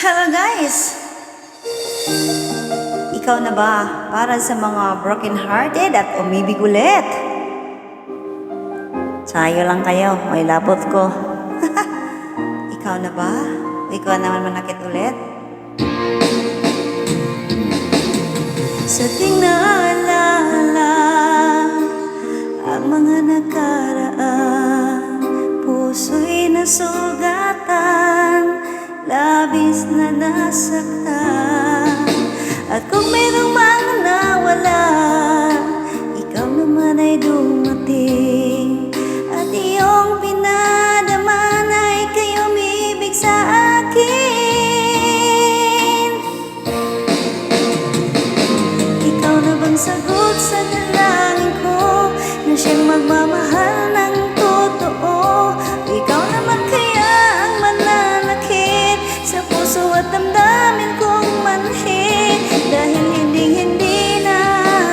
Hello guys! Ikaw na ba para sa mga broken-hearted at umibig ulit? Sayo lang kayo, may labot ko. Ikaw na ba? O ikaw naman manakit ulit? Sa ting naalala ang mga nakaraan, puso'y nasugatan, labis na nasaktan. At kung mayroong mga nawala, ikaw naman ay dumating. At iyong pinadaman ay kayo umibig sa akin. Ikaw na bang sagot sa dalangin ko, na siyang magmamahal ng totoo? Ikaw naman kaya ang mananakit sa puso at damdamin kong manhid. Dahil hindi na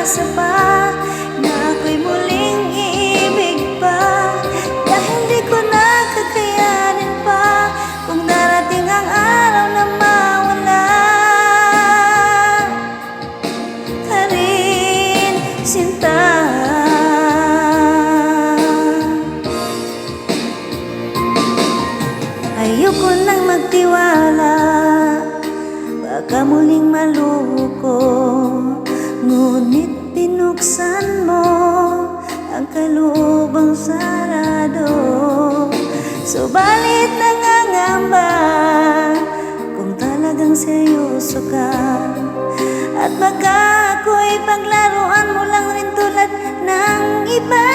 sapat na ako'y muling iibig pa. Dahil di ko na kakayanin pa kung darating ang araw na mawala ka rin, sinta. Ayoko nang magtiwala, baka muling maluko. Ngunit pinuksan mo ang kalubang sarado. Subalit nangangamba kung talagang seryoso ka. At baka ako'y paglaruan mo lang rin tulad ng iba.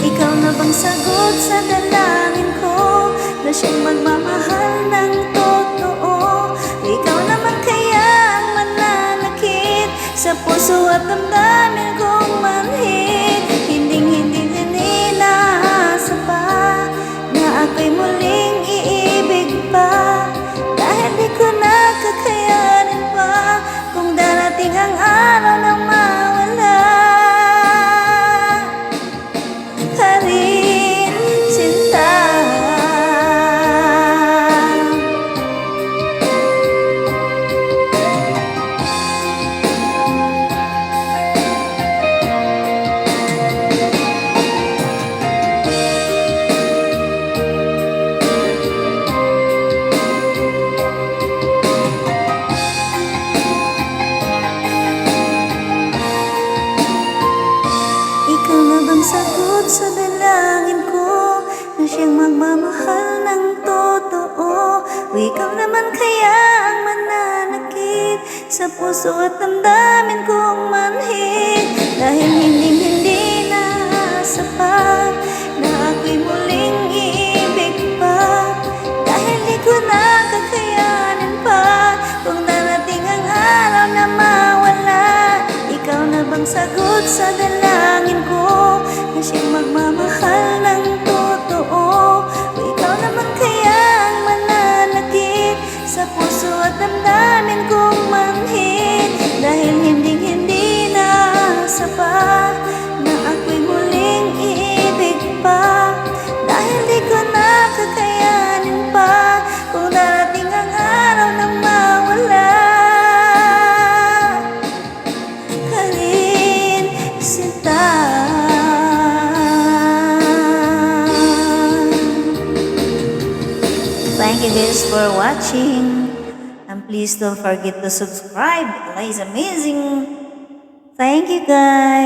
Ikaw na bang sagot sa dalangin ko, na siyang magmamahal ng totoo? Ikaw naman kaya ang mananakit sa puso at damdamin kong manhid. Hindi naasa pa na ako'y muling iibig pa. Dahil di ko na kakayanin pa kung darating ang araw na mawala ka rin, sinta. Ikaw na bang sagot sa dalangin ko, na siyang magmamahal ng totoo? O ikaw naman kaya ang mananakit sa puso at damdamin kong manhid? Dahil hindi na sapat na ako'y muling iibig pa. Dahil di ko na kakayanin pa kung darating ang araw na mawala. Ikaw na bang sagot sa dalangin ko, na siyang magmamahal ng totoo? O ikaw naman kaya ang mananakit sa puso at damdamin kong manhid? Dahil hindi na sapat na ako'y muling iibig pa. Dahil di ko na kakayanin pa kung darating ang araw na mawala ka rin, sinta. Thank you guys for watching, and please don't forget to subscribe. Allah is amazing. Thank you guys.